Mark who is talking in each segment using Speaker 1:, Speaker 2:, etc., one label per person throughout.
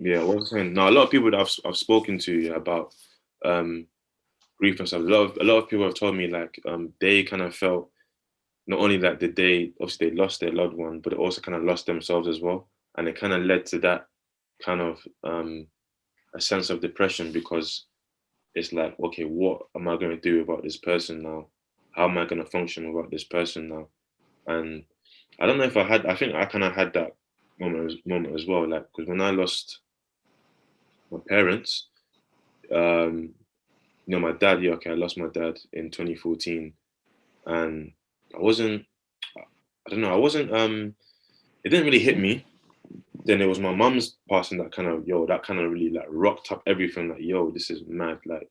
Speaker 1: yeah, what I was saying. No, a lot of people that I've spoken to, yeah, about um grief and stuff. A lot of people have told me like they kind of felt not only that did they obviously they lost their loved one, but they also kind of lost themselves as well, and it kind of led to that kind of a sense of depression because it's like, okay, what am I going to do about this person now? How am I going to function without this person now? And I don't know if I think I kind of had that moment as well, like because when I lost my parents, um, my dad, yeah, okay, I lost my dad in 2014, and I wasn't, I don't know, I wasn't, it didn't really hit me. Then it was my mum's passing that kind of, that kind of really like rocked up everything. Like, yo, this is mad. Like,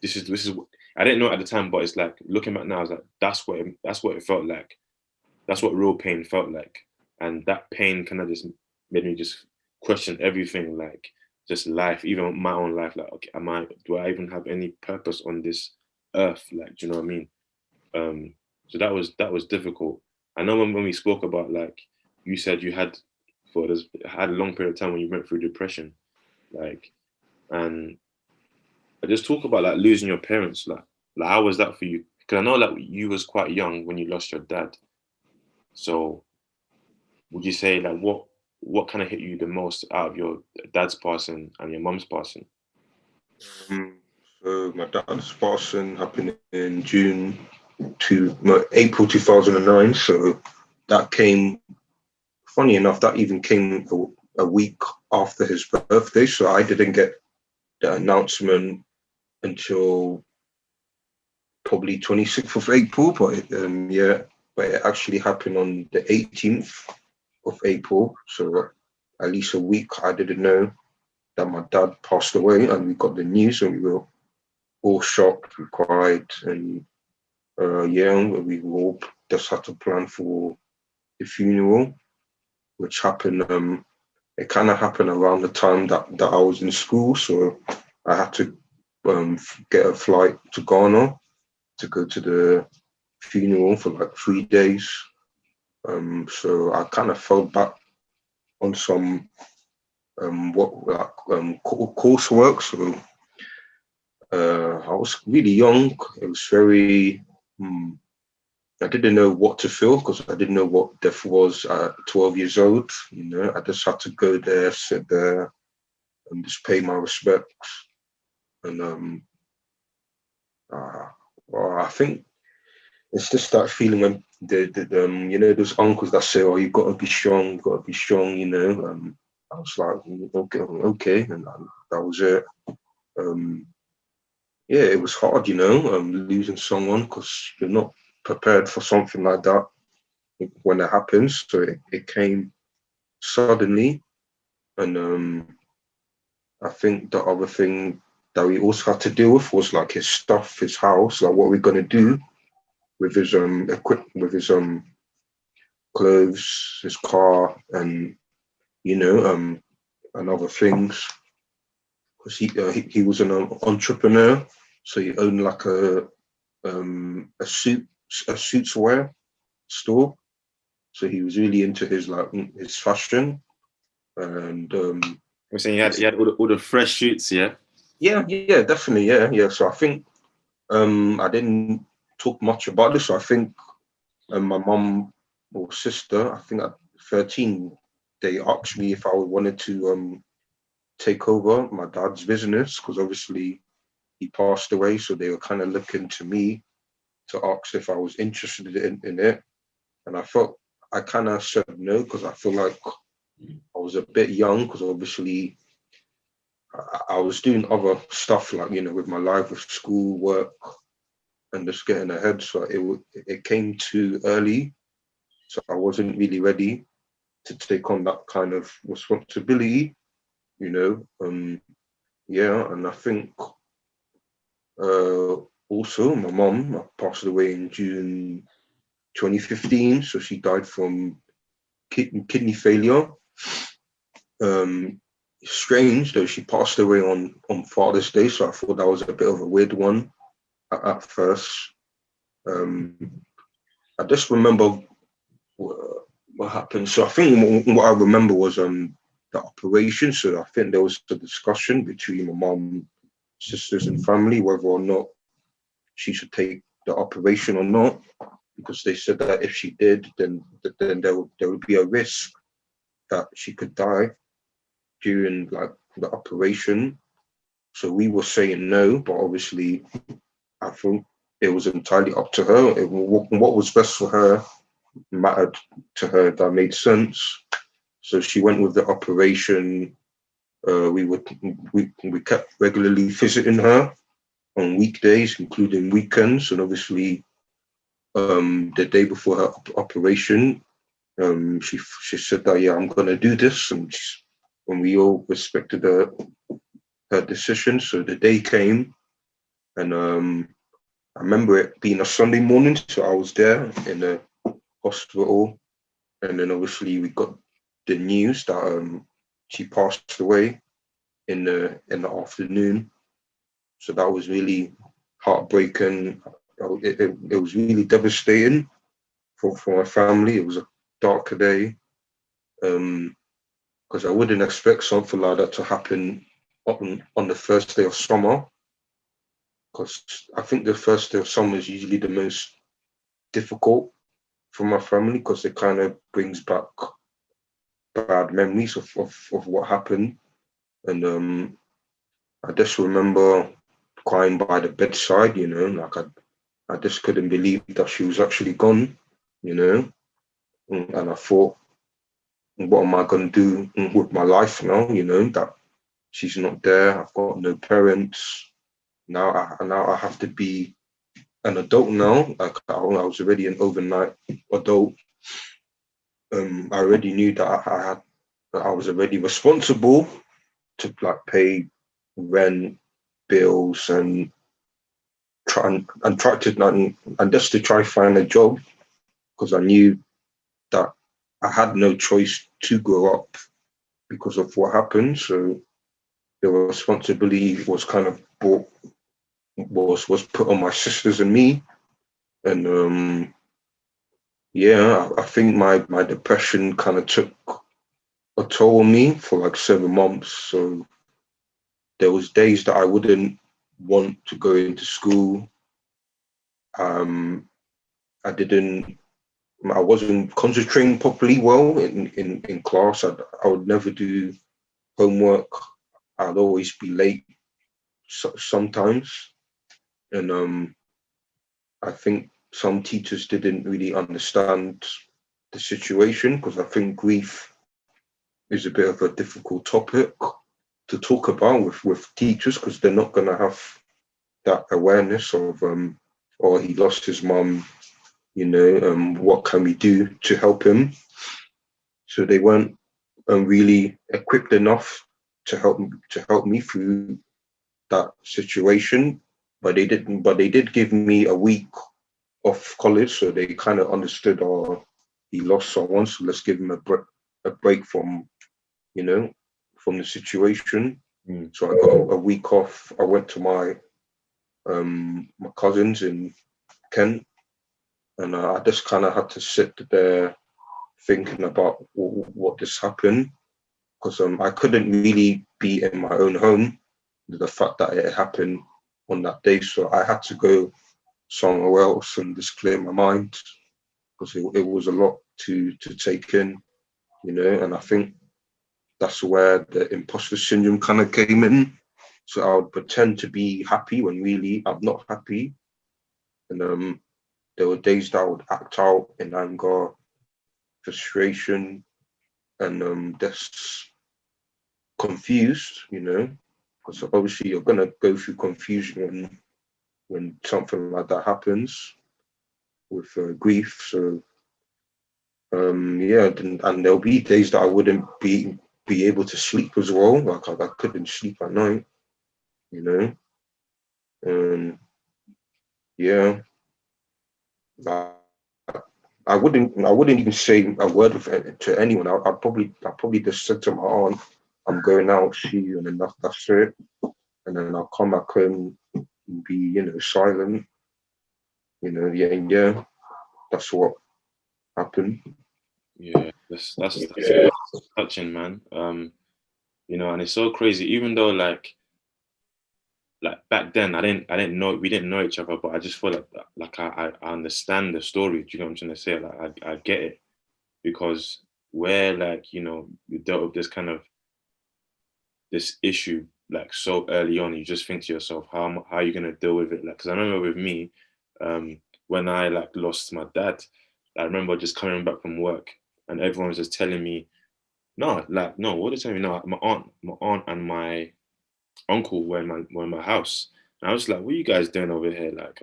Speaker 1: this is. I didn't know at the time, but it's like looking back now, I was like, that's what it felt like. That's what real pain felt like, and that pain kind of just made me just question everything, like just life, even my own life. Like, okay, do I even have any purpose on this earth? Like, do you know what I mean? So that was difficult. I know when we spoke about like you said you had a long period of time when you went through depression, like, and I just talk about like losing your parents, like how was that for you? Because I know like you was quite young when you lost your dad. So would you say like what kind of hit you the most out of your dad's passing and your mum's passing?
Speaker 2: Um, so my dad's passing happened in no, April 2009. So that came, funny enough, that even came a week after his birthday. So I didn't get the announcement until probably 26th of April. But it actually happened on the 18th of April. So at least a week I didn't know that my dad passed away, and we got the news, and we were all shocked, we cried, and we all just had to plan for the funeral, which happened. It kind of happened around the time that I was in school, so I had to get a flight to Ghana to go to the funeral for like 3 days. So I kind of fell back on some coursework. So I was really young. It was very. I didn't know what to feel because I didn't know what death was at 12 years old. I just had to go there, sit there, and just pay my respects. And uh, well, I think it's just that feeling when those uncles that say, "Oh, you got to be strong, you got to be strong." I was like, "Okay, okay," and that was it. Um, yeah, it was hard, losing someone because you're not prepared for something like that when it happens. So it came suddenly, and I think the other thing that we also had to deal with was like his stuff, his house, like what we're gonna do with his with his clothes, his car, and you know um and other things. Because he was an entrepreneur, so he owned like a suits wear store. So he was really into his fashion, and
Speaker 1: I'm saying you had all the fresh shoots, yeah.
Speaker 2: yeah, definitely, yeah. So I think I didn't talk much about this. So I think my mum or sister, I think at 13, they asked me if I wanted to take over my dad's business because obviously he passed away. So they were kind of looking to me to ask if I was interested in it. And I felt I kind of said no because I feel like I was a bit young because obviously I was doing other stuff like, with my life, with school, work, and just getting ahead. So it came too early. So I wasn't really ready to take on that kind of responsibility, you know. Yeah, and I think uh, also my mom passed away in June 2015. So she died from kidney failure. Um, Strange though, she passed away on Father's Day, so I thought that was a bit of a weird one at first. Um, I just remember what happened. So I think what I remember was the operation. So I think there was a discussion between my mum, sisters, and family whether or not she should take the operation or not, because they said that if she did, then there would be a risk that she could die during like the operation. So we were saying no, but obviously I think it was entirely up to her. What was best for her mattered to her. That made sense. So she went with the operation. We kept regularly visiting her on weekdays, including weekends, and obviously the day before her operation, she said that, yeah, I'm gonna do this, and we all respected her decision. So the day came, and I remember it being a Sunday morning, so I was there in the hospital, and then obviously we got the news that she passed away in the afternoon. So that was really heartbreaking. It was really devastating for my family. It was a darker day, because I wouldn't expect something like that to happen on the first day of summer. Because I think the first day of summer is usually the most difficult for my family, because it kind of brings back bad memories of what happened. And I just remember crying by the bedside, like I just couldn't believe that she was actually gone, you know. And I thought, what am I going to do with my life now, that she's not there. I've got no parents. Now I have to be an adult now. Like I was already an overnight adult. I already knew that I was already responsible to like pay rent, bills, and try to and just to try find a job, because I knew that I had no choice to grow up because of what happened. So the responsibility was kind of was put on my sisters and me. And yeah, I think my depression kind of took a toll on me for like 7 months. So there was days that I wouldn't want to go into school. Um, I wasn't concentrating properly well in class. I would never do homework. I'd always be late sometimes. And I think some teachers didn't really understand the situation, because I think grief is a bit of a difficult topic to talk about with teachers, because they're not going to have that awareness of, oh, he lost his mum, what can we do to help him? So they weren't really equipped enough to help me through that situation. But they did give me a week of college, so they kind of understood, oh, he lost someone, so let's give him a break from, from the situation. So I got a week off. I went to my cousins in Kent, and I just kind of had to sit there thinking about what just happened, because I couldn't really be in my own home, the fact that it happened on that day. So I had to go somewhere else and just clear my mind, because it was a lot to take in, and I think that's where the imposter syndrome kind of came in. So I would pretend to be happy when really I'm not happy. And there were days that I would act out in anger, frustration, and just confused, because obviously you're gonna go through confusion when something like that happens with grief. So yeah, and there'll be days that I wouldn't be able to sleep as well. Like I couldn't sleep at night, and yeah, I, I wouldn't even say a word of it to anyone. I'd probably just said to my aunt, I'm going out, see you, and then that's it. And then I'll come back home and be, silent. Yeah, and yeah, that's what happened.
Speaker 1: Yeah, that's touching, man. you know, and it's so crazy. Even though like back then I didn't know we didn't know each other, but I just feel like I understand the story. Do you know what I'm trying to say? Like I get it because where like you know you dealt with this kind of this issue like so early on, you just think to yourself, how are you gonna deal with it? Like, because I remember with me, when I like lost my dad, I remember just coming back from work and everyone was just telling me, no, like no, what are they telling me? No, my aunt and my uncle were in my house. And I was like, what are you guys doing over here? Like,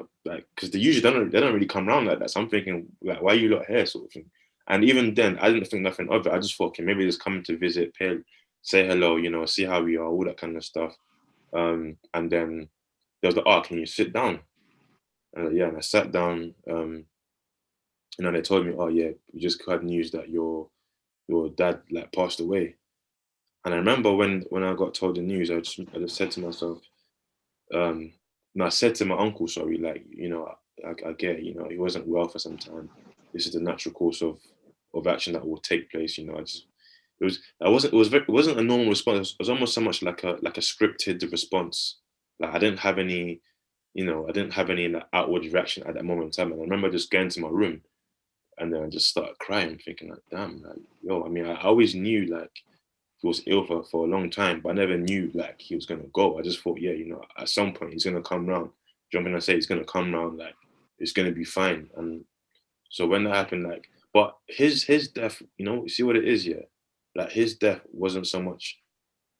Speaker 1: because they don't really come around like that. So I'm thinking, like, why are you lot here, sort of thing. And even then, I didn't think nothing of it. I just thought, okay, maybe just coming to visit, pay, say hello, you know, see how we are, all that kind of stuff. And then there was the, oh, can you sit down? And yeah, and I sat down. You know, they told me, oh yeah, we just had news that your dad like passed away. And I remember when I got told the news, I just said to myself, um, no, I said to my uncle, sorry, like, you know, I get, you know, he wasn't well for some time. This is the natural course of action that will take place. You know, it wasn't a normal response. It was almost so much like a scripted response. Like I didn't have any, you know, I didn't have any like outward reaction at that moment in time. And I remember just going to my room and then I just started crying, thinking like, damn, like, yo, I mean, I always knew like he was ill for a long time, but I never knew like he was gonna go. I just thought, yeah, you know, at some point he's gonna come round. Jumping, I say he's gonna come round, like it's gonna be fine. And so when that happened, like, but his death, you know, you see what it is, yeah. Like his death wasn't so much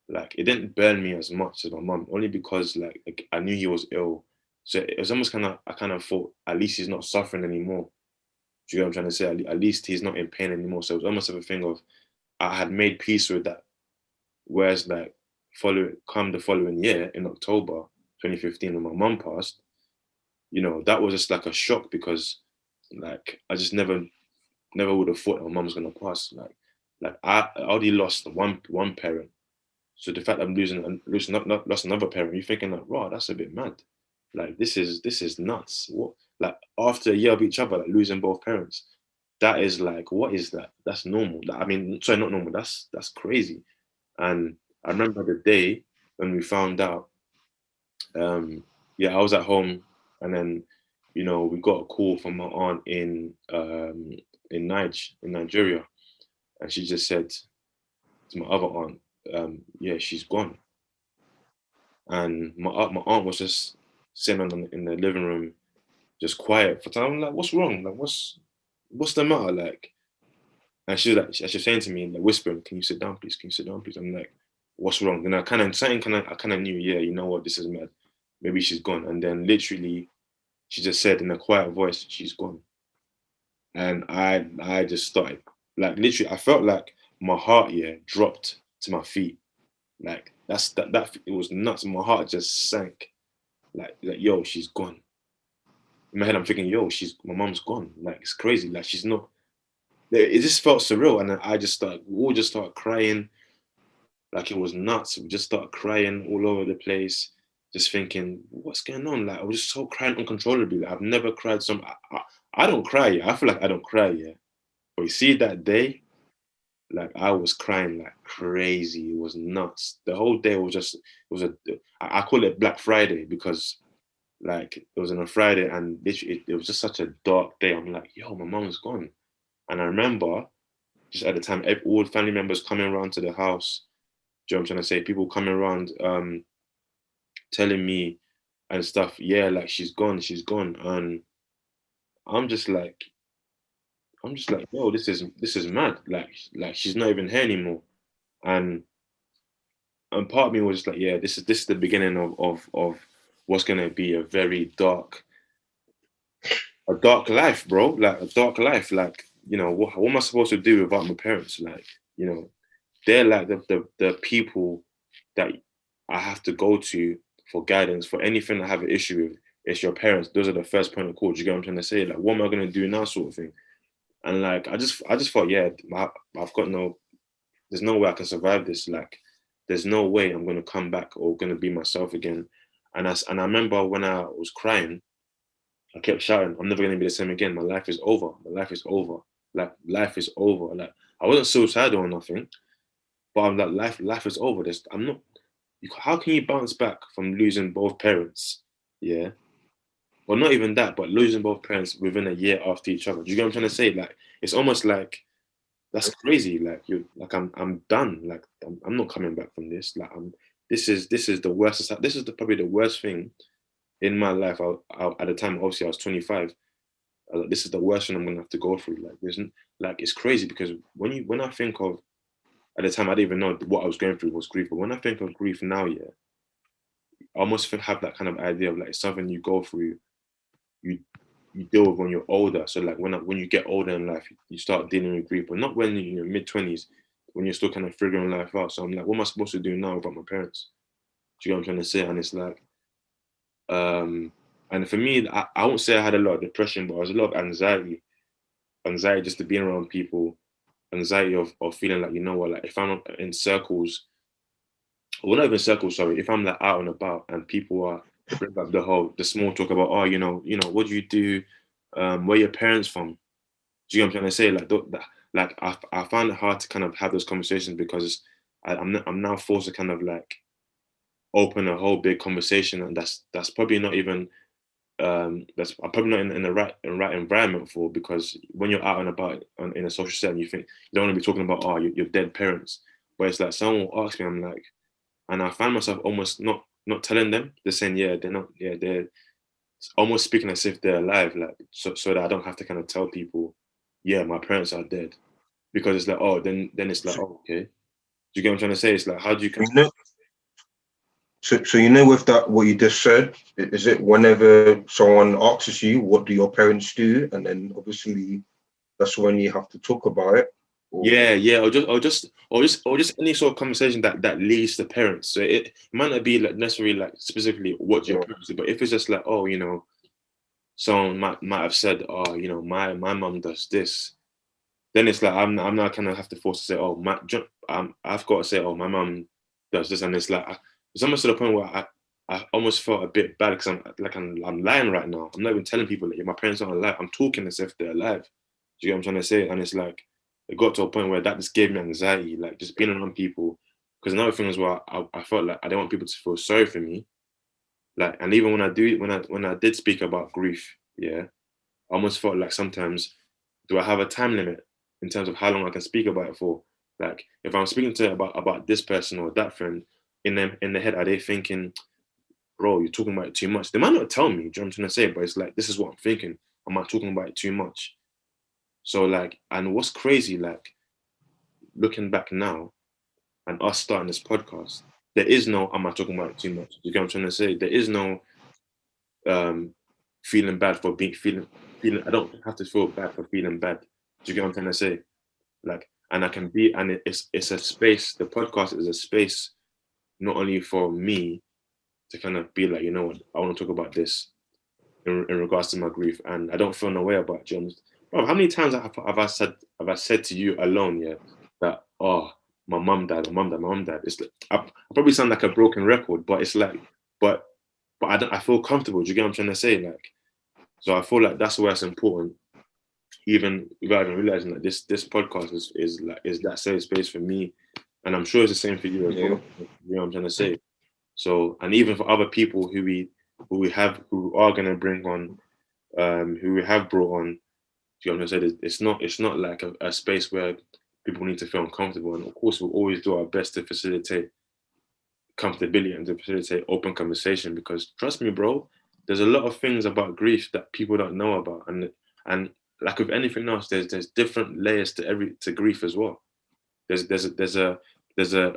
Speaker 1: like it didn't burn me as much as my mum, only because like I knew he was ill. So it was almost kind of I kind of thought at least he's not suffering anymore. Do you get what I'm trying to say? At least he's not in pain anymore. So it was almost of a thing of I had made peace with that. Whereas like come the following year in October 2015 when my mum passed, you know, that was just like a shock because like I just never would have thought that my mum was gonna pass. Like I already lost one parent. So the fact that I'm losing not lost another parent, you're thinking like, wow, that's a bit mad. Like this is nuts. What like after a year of each other, like losing both parents, that is like, what is that? That's normal. I mean, sorry, not normal. That's crazy. And I remember the day when we found out. Yeah, I was at home, and then, you know, we got a call from my aunt in Nigeria, and she just said to my other aunt, yeah, she's gone. And my aunt was just sitting in the living room, just quiet for time. I'm like, what's wrong? Like, what's the matter? Like, and she's saying to me, like, whispering, "Can you sit down, please? Can you sit down, please?" I'm like, "What's wrong?" And I kind of knew, yeah, you know what, this is mad. Maybe she's gone. And then literally, she just said in a quiet voice, "She's gone." And I just started like literally, I felt like my heart, yeah, dropped to my feet. Like that it was nuts. My heart just sank. Like yo, she's gone. In my head, I'm thinking, yo, she's my mom's gone. Like it's crazy. Like she's not. It just felt surreal, and then we all just started crying, like it was nuts. We just started crying all over the place, just thinking, what's going on? Like I was just so crying uncontrollably. Like, I've never cried I don't cry, yeah. I feel like I don't cry, yeah. But you see that day, like I was crying like crazy. It was nuts. The whole day was just it was a I call it Black Friday because like it was on a Friday and literally it was just such a dark day. I'm like, yo, my mom's gone. And I remember just at the time, all family members coming around to the house. Do you know what I'm trying to say? People coming around, telling me and stuff. Yeah, like she's gone, she's gone, and I'm just like, yo, this is mad. Like she's not even here anymore. And part of me was just like, yeah, this is the beginning of what's gonna be a dark life, bro. Like a dark life. Like you know, what am I supposed to do without my parents? Like you know, they're like the people that I have to go to for guidance for anything I have an issue with. It's your parents. Those are the first point of call. Do you get what I'm trying to say? Like, what am I gonna do now, sort of thing. And like, I just thought, yeah, I've got no, there's no way I can survive this. Like, there's no way I'm gonna come back or gonna be myself again. And I remember when I was crying, I kept shouting, "I'm never gonna be the same again. My life is over. My life is over. Like, life is over." Like, I wasn't suicidal or nothing. but I'm like, life is over. I'm not. How can you bounce back from losing both parents? Yeah, well, not even that, but losing both parents within a year after each other. Do you get what I'm trying to say? Like, it's almost like that's crazy. Like you, like I'm done. Like I'm not coming back from this. Like this is the worst. This is probably the worst thing in my life. At the time, obviously, I was 25. Like, this is the worst thing I'm gonna have to go through. Like, like it's crazy because when I think of at the time, I didn't even know what I was going through was grief. But when I think of grief now, yeah, I almost have that kind of idea of like something you go through, you you deal with when you're older. So like when you get older in life, you start dealing with grief, but not when you're in your mid-20s, when you're still kind of figuring life out. So I'm like, what am I supposed to do now about my parents? Do you know what I'm trying to say? And it's like, um, and for me, I won't say I had a lot of depression, but I was a lot of anxiety just to be around people, anxiety of feeling like, you know what, like if I'm in circles, well, not even circles, sorry, if I'm like out and about and people are bring up the small talk about, oh, what do you do? Where your parents from? Do you know what I'm trying to say? Like, like I find it hard to kind of have those conversations because I'm now forced to kind of like open a whole big conversation, and that's probably not even that's I'm probably not in the right environment for, because when you're out and about in a social setting, you think you don't want to be talking about, oh, your dead parents, but it's like someone will ask me, I'm like, and I find myself almost not telling them. They're saying, yeah, they're not, yeah, they're almost speaking as if they're alive, like so that I don't have to kind of tell people, yeah, my parents are dead, because it's like, oh, then it's like,
Speaker 2: So,
Speaker 1: oh, okay. Do you get what I'm trying to say? It's like, how do you?
Speaker 2: you know, so you know, with that, what you just said, is it whenever someone asks you, what do your parents do? And then obviously that's when you have to talk about it. Or
Speaker 1: Yeah, yeah, or just any sort of conversation that leads to parents. So it might not be like necessarily like specifically what your
Speaker 2: yeah,
Speaker 1: parents do, but if it's just like, oh, someone might have said, oh, my mom does this, then it's like I'm not kind of have to force to say, oh, I've got to say, oh, my mom does this, and it's like it's almost to the point where I almost felt a bit bad because I'm lying right now. I'm not even telling people that, yeah, my parents aren't alive. I'm talking as if they're alive. Do you get what I'm trying to say? And it's like it got to a point where that just gave me anxiety, like just being around people. Because another thing as well, I felt like I didn't want people to feel sorry for me. Like, and even when I did speak about grief, yeah, I almost felt like sometimes, do I have a time limit in terms of how long I can speak about it for? Like, if I'm speaking to about this person or that friend, in the head, are they thinking, bro, you're talking about it too much? They might not tell me, do you know what I'm trying to say? But it's like, this is what I'm thinking. Am I talking about it too much? So like, and what's crazy, like looking back now and us starting this podcast, there is no, am I talking about it too much? You get what I'm trying to say? There is no um feeling bad for feeling. I don't have to feel bad for feeling bad. Do you get what I'm trying to say? Like, and I can be, and it's a space. The podcast is a space not only for me to kind of be like, you know what, I want to talk about this in regards to my grief, and I don't feel no way about James. Bro, how many times have I said to you alone, yeah, that, oh, my mum died, my mum died. It's like, I probably sound like a broken record, but it's like, but I feel comfortable. Do you get what I'm trying to say? Like, so I feel like that's where it's important, even without even realizing that this podcast is that safe space for me, and I'm sure it's the same for you as
Speaker 2: yeah,
Speaker 1: well. You know what I'm trying to say? So, and even for other people who are gonna bring on, who we have brought on, you know what I'm trying to say? It's not like a space where people need to feel uncomfortable, and of course we'll always do our best to facilitate comfortability and to facilitate open conversation, because trust me, bro, there's a lot of things about grief that people don't know about, and like with anything else, there's different layers to grief as well. There's a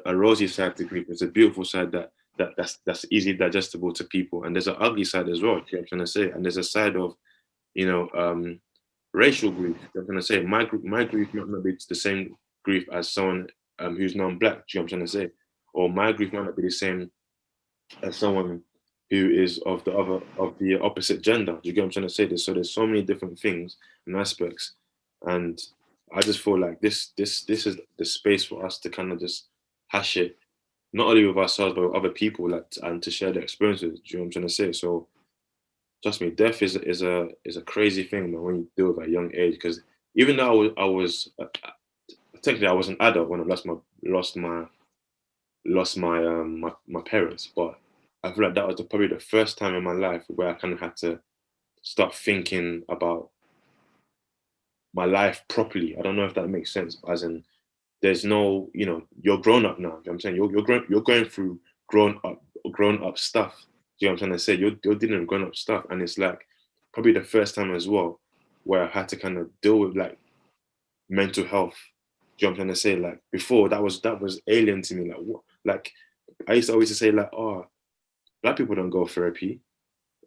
Speaker 1: rosy side to grief. There's a beautiful side that's easily digestible to people, and there's an ugly side as well. You know what I'm trying to say? And there's a side of, you know, racial grief. You know what I'm trying to say? My grief might not be the same grief as someone who's non-black. Do you know what I'm trying to say? Or my grief might not be the same as someone who is of the opposite gender. Do you get what I'm trying to say? There's so many different things and aspects, and I just feel like this is the space for us to kind of just hash it, not only with ourselves but with other people, like, and to share their experiences. Do you know what I'm trying to say? So trust me, death is a crazy thing, man, when you deal with at a young age. Because even though I was technically I was an adult when I lost my parents, but I feel like that was probably the first time in my life where I kind of had to start thinking about my life properly. I don't know if that makes sense, as in there's no, you're grown up now. You know what I'm saying you're going through grown up stuff. You know what I'm trying to say? You're dealing with grown up stuff, and it's like probably the first time as well where I had to kind of deal with like mental health. Do you know what I'm trying to say? Like before, that was alien to me. Like what? Like I used to always say like, oh, black people don't go therapy.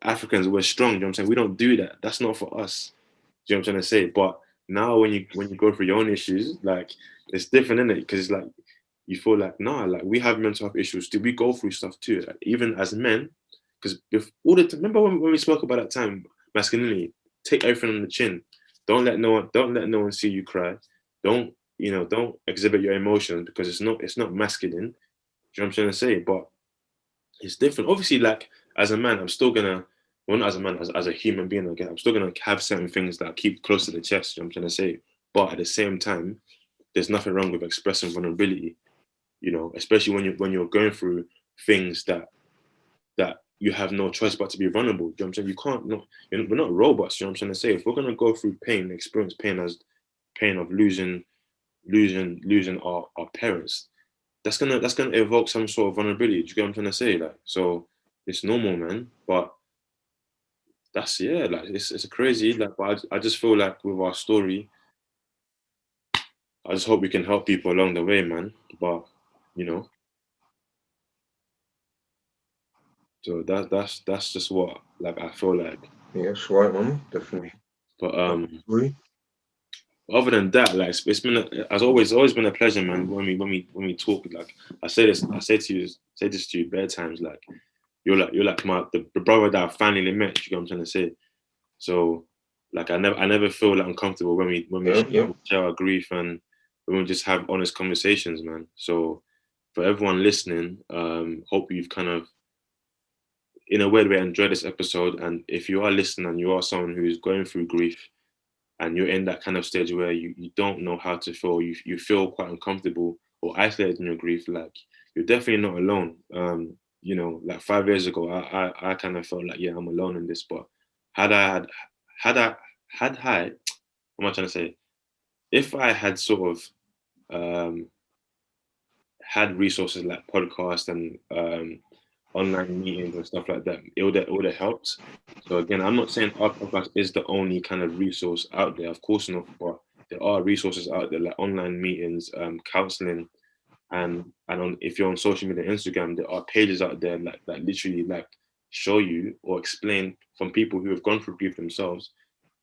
Speaker 1: Africans, we're strong. You know what I'm saying? We don't do that. That's not for us. Do you know what I'm trying to say? But now when you go through your own issues, like it's different, isn't it? Because it's like you feel like, nah, like we have mental health issues. Do we go through stuff too? Like, even as men, because all the time, remember when we spoke about that time, masculinity, take everything on the chin. Don't let no one see you cry. Don't exhibit your emotions because it's not masculine. Do you know what I'm trying to say? But it's different. Obviously, like as a man, I'm still gonna, well, not as a man, as a human being, again, I'm still gonna have certain things that I keep close to the chest. You know what I'm trying to say, but at the same time, there's nothing wrong with expressing vulnerability. Especially when you're going through things that you have no choice but to be vulnerable. You know what I'm saying? You can't not. We're not robots. You know what I'm trying to say? If we're gonna go through pain, experience pain as pain of losing our parents, that's gonna evoke some sort of vulnerability. Do you get what I'm trying to say? Like, so it's normal, man. But that's, yeah, like it's crazy. Like, but I just feel like with our story, I just hope we can help people along the way, man. But you know, so that's just what like I feel like.
Speaker 2: Yes, right, man. Definitely.
Speaker 1: But
Speaker 2: Agree.
Speaker 1: other than that, like it's been as always, it's always been a pleasure, man. When we talk, like I say this to you bare times, like you're like the brother that I finally met. You know what I'm trying to say? So like I never feel like uncomfortable when we
Speaker 2: Yeah, yeah.
Speaker 1: share our grief and when we just have honest conversations, man. So for everyone listening, hope you've kind of in a weird way enjoyed this episode. And if you are listening and you are someone who's going through grief and you're in that kind of stage where you don't know how to feel, you feel quite uncomfortable or isolated in your grief, like you're definitely not alone. Like 5 years ago, I kind of felt like, yeah, I'm alone in this. But had I had I had I what am I trying to say? If I had sort of um, had resources like podcasts and online meetings and stuff like that, it would have helped. So again, I'm not saying our podcast is the only kind of resource out there. Of course not, but there are resources out there like online meetings, counseling, if you're on social media, Instagram, there are pages out there like that literally like show you or explain from people who have gone through grief themselves,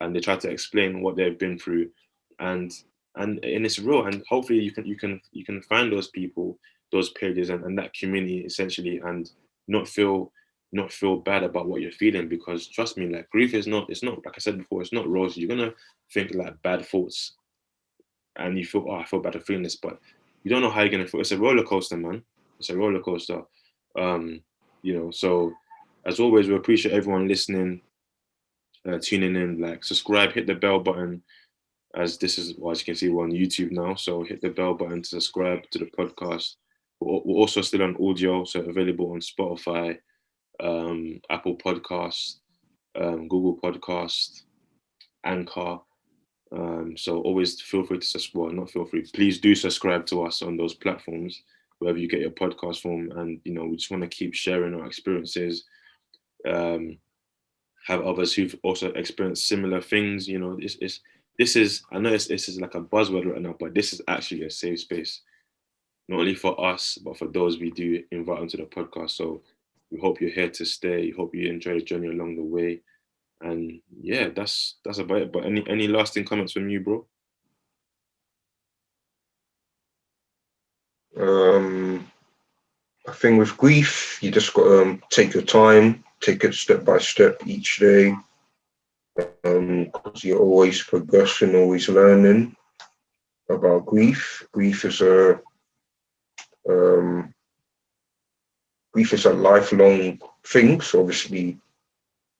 Speaker 1: and they try to explain what they've been through, and and it's real, and hopefully you can find those people, those pages, and that community essentially, and not feel not feel bad about what you're feeling, because trust me, like grief is not, it's not, like I said before, it's not rosy. You're gonna think like bad thoughts and you feel, oh, I feel bad for feeling this, but you don't know how you're gonna feel. It's a roller coaster, man. It's a roller coaster. Um, so as always, we appreciate everyone listening, tuning in. Like, subscribe, hit the bell button. As you can see, we're on YouTube now, so hit the bell button to subscribe to the podcast. We're also still on audio, so available on Spotify, Apple Podcasts, Google Podcast, Anchor. So always feel free to subscribe. Well, not feel free. Please do subscribe to us on those platforms, wherever you get your podcast from. And we just want to keep sharing our experiences. Um, have others who've also experienced similar things. This is, I know this is like a buzzword right now, but this is actually a safe space, not only for us but for those we do invite onto the podcast. So we hope you're here to stay. Hope you enjoy the journey along the way. And yeah, that's about it. But any lasting comments from you, bro?
Speaker 2: Um, I think with grief, you just got to take your time, take it step by step each day, because you're always progressing, always learning about grief. Um, grief is a lifelong thing, so obviously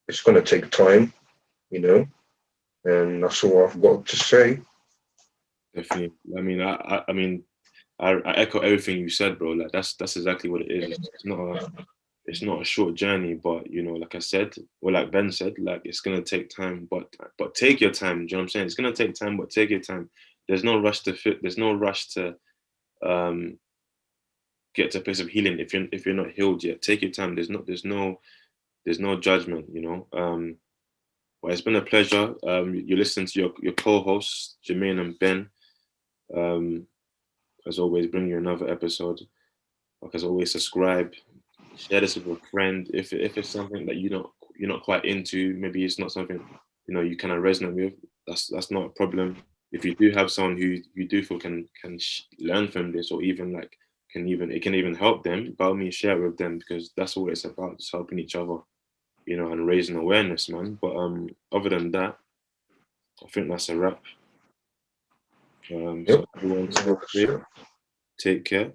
Speaker 2: it's going to take time, you know, and that's all I've got to say.
Speaker 1: Definitely. I mean, I mean, I echo everything you said, bro. Like that's exactly what it is. It's not a short journey, but you know, like I said, or like Ben said, like it's gonna take time, but take your time. Do you know what I'm saying? It's gonna take time, but take your time. There's no rush to fit. There's no rush to um get to a place of healing if you're not healed yet. Take your time. There's no judgment. You know. But it's been a pleasure. You listen to your co-hosts Jermaine and Ben. Um, as always, bring you another episode. Like as always, subscribe, share this with a friend. If it's something that you're not quite into, maybe it's not something you kind of resonate with. That's not a problem. If you do have someone who you do feel can learn from this, or even like it can even help them, by all means share it with them, because that's what it's about, just helping each other, and raising awareness, man. But other than that, I think that's a wrap. So
Speaker 2: Yep.
Speaker 1: everyone
Speaker 2: Yeah,
Speaker 1: stay
Speaker 2: that's
Speaker 1: safe,
Speaker 2: it.
Speaker 1: take care.